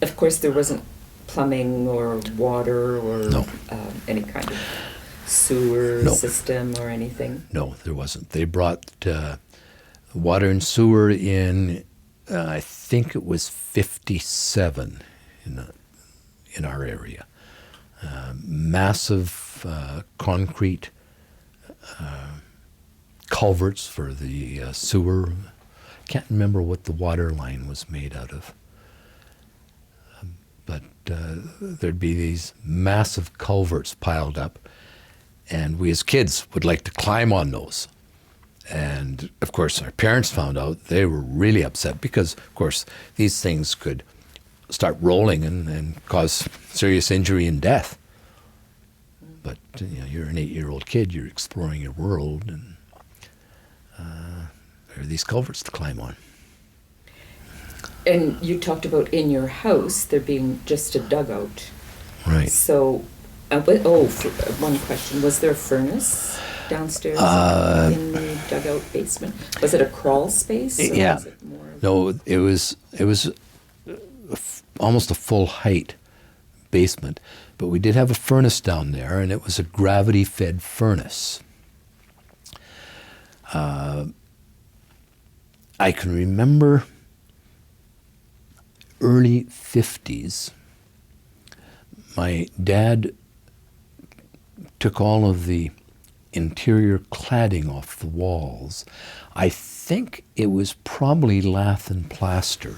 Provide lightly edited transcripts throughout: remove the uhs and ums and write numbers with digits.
of course, there wasn't plumbing or water or No. Any kind of sewer No. system or anything. No, there wasn't. They brought water and sewer in, I think it was 57 in our area. Massive concrete culverts for the sewer. Can't remember what the water line was made out of. But there'd be these massive culverts piled up, and we as kids would like to climb on those. And of course, our parents found out. They were really upset because, of course, these things could start rolling and cause serious injury and death. But you're an 8-year-old kid, you're exploring your world, and there are these culverts to climb on. And you talked about in your house there being just a dugout. Right. So, one question. Was there a furnace downstairs in the dugout basement? Was it a crawl space? Or Yeah. was it more No, it was almost a full height basement, but we did have a furnace down there, and it was a gravity-fed furnace. I can remember early 50s, my dad took all of the interior cladding off the walls. I think it was probably lath and plaster,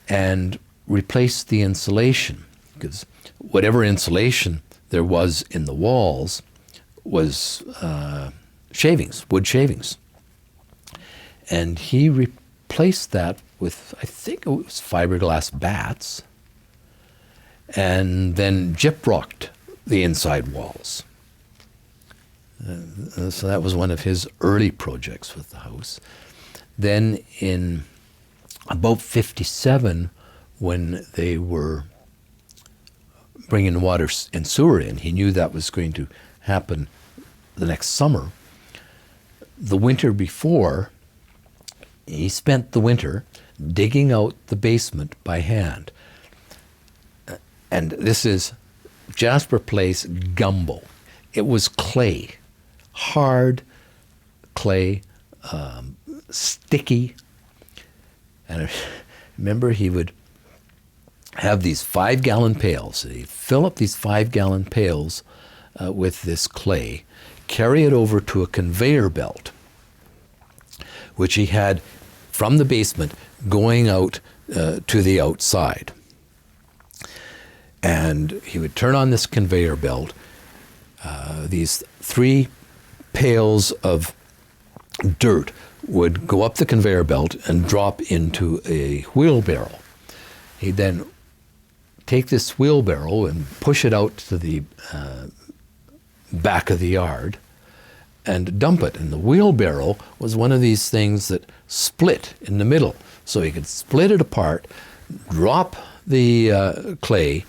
and replaced the insulation, because whatever insulation there was in the walls was shavings, wood shavings. And he replaced that with, I think it was fiberglass bats, and then gyprocked the inside walls. So that was one of his early projects with the house. Then in about 57, when they were bringing water and sewer in, he knew that was going to happen the next summer. The winter before, he spent the winter digging out the basement by hand. And this is Jasper Place gumbo. It was clay, hard clay, sticky. And I remember he would have these 5-gallon pails. He'd fill up these 5-gallon pails with this clay, carry it over to a conveyor belt, which he had from the basement going out to the outside. And he would turn on this conveyor belt. These 3 pails of dirt would go up the conveyor belt and drop into a wheelbarrow. He'd then take this wheelbarrow and push it out to the back of the yard and dump it. And the wheelbarrow was one of these things that split in the middle. So he could split it apart, drop the clay,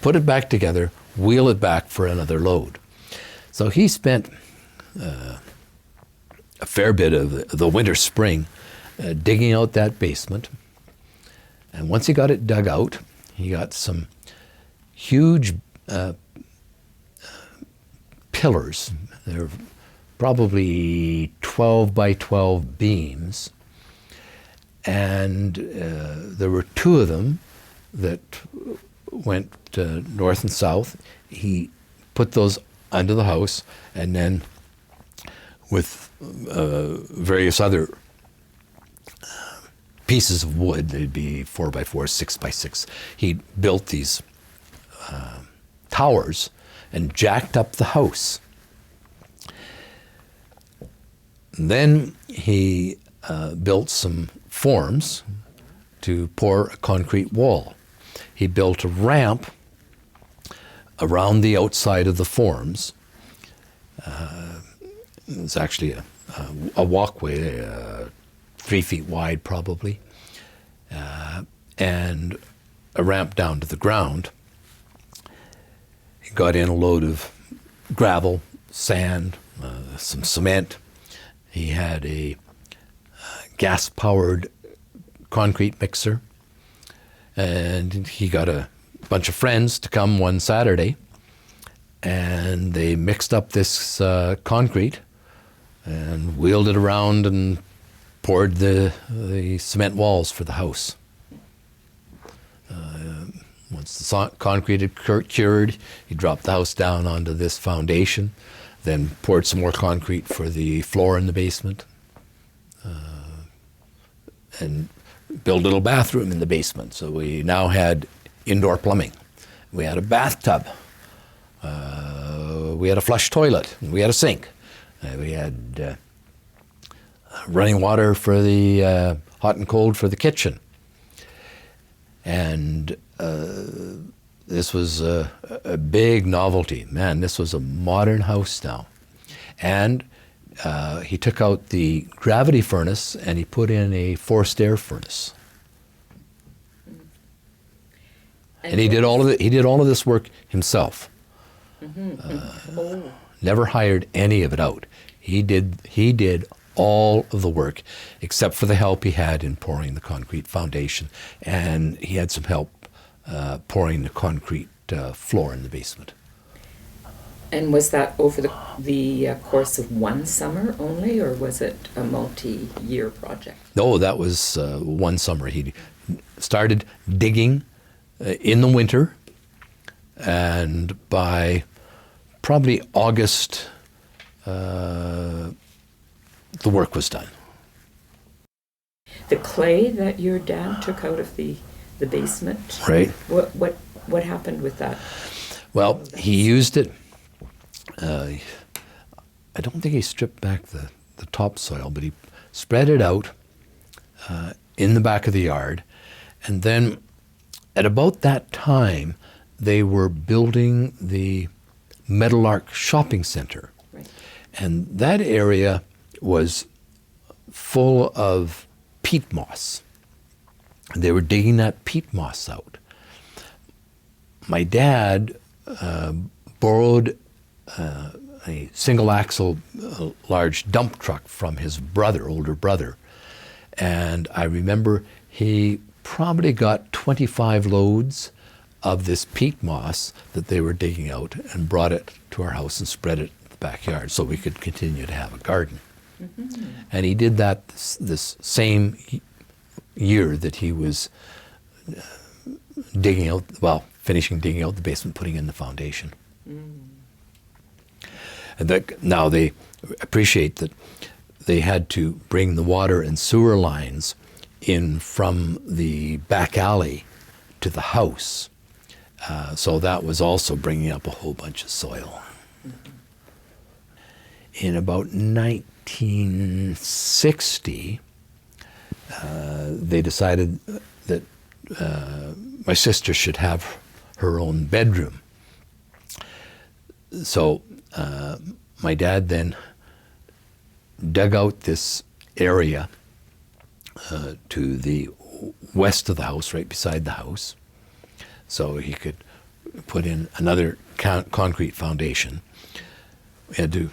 put it back together, wheel it back for another load. So he spent a fair bit of the winter, spring, digging out that basement. And once he got it dug out, he got some huge pillars. They're probably 12 by 12 beams. And there were 2 of them that went north and south. He put those under the house, and then with various other pieces of wood, they'd be 4 by 4, 6 by 6. He built these towers and jacked up the house. And then he built some forms to pour a concrete wall. He built a ramp around the outside of the forms. It was actually a walkway, 3 feet wide probably, and a ramp down to the ground. He got in a load of gravel, sand, some cement. He had a gas-powered concrete mixer, And he got a bunch of friends to come one Saturday, and they mixed up this concrete and wheeled it around and poured the cement walls for the house. Once the concrete had cured, he dropped the house down onto this foundation, then poured some more concrete for the floor in the basement, and built a little bathroom in the basement. So we now had indoor plumbing. We had a bathtub. We had a flush toilet. We had a sink. We had running water for the hot and cold for the kitchen. And this was a big novelty. Man, this was a modern house now. And he took out the gravity furnace and he put in a forced air furnace. And he did all of this work himself. Never hired any of it out. He did all of the work, except for the help he had in pouring the concrete foundation, and he had some help pouring the concrete floor in the basement. And was that over the course of one summer only, or was it a multi-year project? No, that was one summer. He started digging in the winter, and by probably August, the work was done. The clay that your dad took out of the basement, right? What happened with that? Well, he used it. I don't think he stripped back the topsoil, but he spread it out in the back of the yard. And then at about that time, they were building the Meadowlark Shopping Centre. Right. And that area was full of peat moss. They were digging that peat moss out. My dad borrowed a single axle large dump truck from his older brother. And I remember he probably got 25 loads of this peat moss that they were digging out and brought it to our house and spread it in the backyard so we could continue to have a garden. Mm-hmm. And he did that this same year that he was finishing digging out the basement, putting in the foundation. Mm. And now they appreciate that they had to bring the water and sewer lines in from the back alley to the house. So that was also bringing up a whole bunch of soil. Mm-hmm. In about 1960, they decided that my sister should have her own bedroom. So my dad then dug out this area to the west of the house, right beside the house, so he could put in another concrete foundation. We had to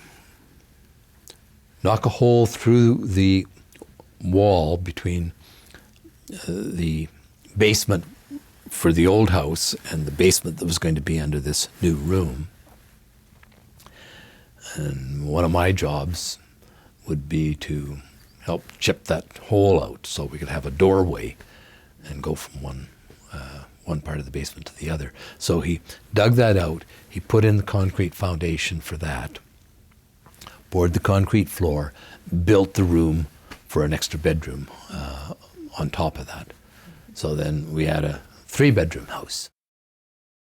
knock a hole through the wall between the basement for the old house and the basement that was going to be under this new room. And one of my jobs would be to help chip that hole out so we could have a doorway and go from one part of the basement to the other. So he dug that out, he put in the concrete foundation for that, poured the concrete floor, built the room for an extra bedroom on top of that. So then we had a 3-bedroom house.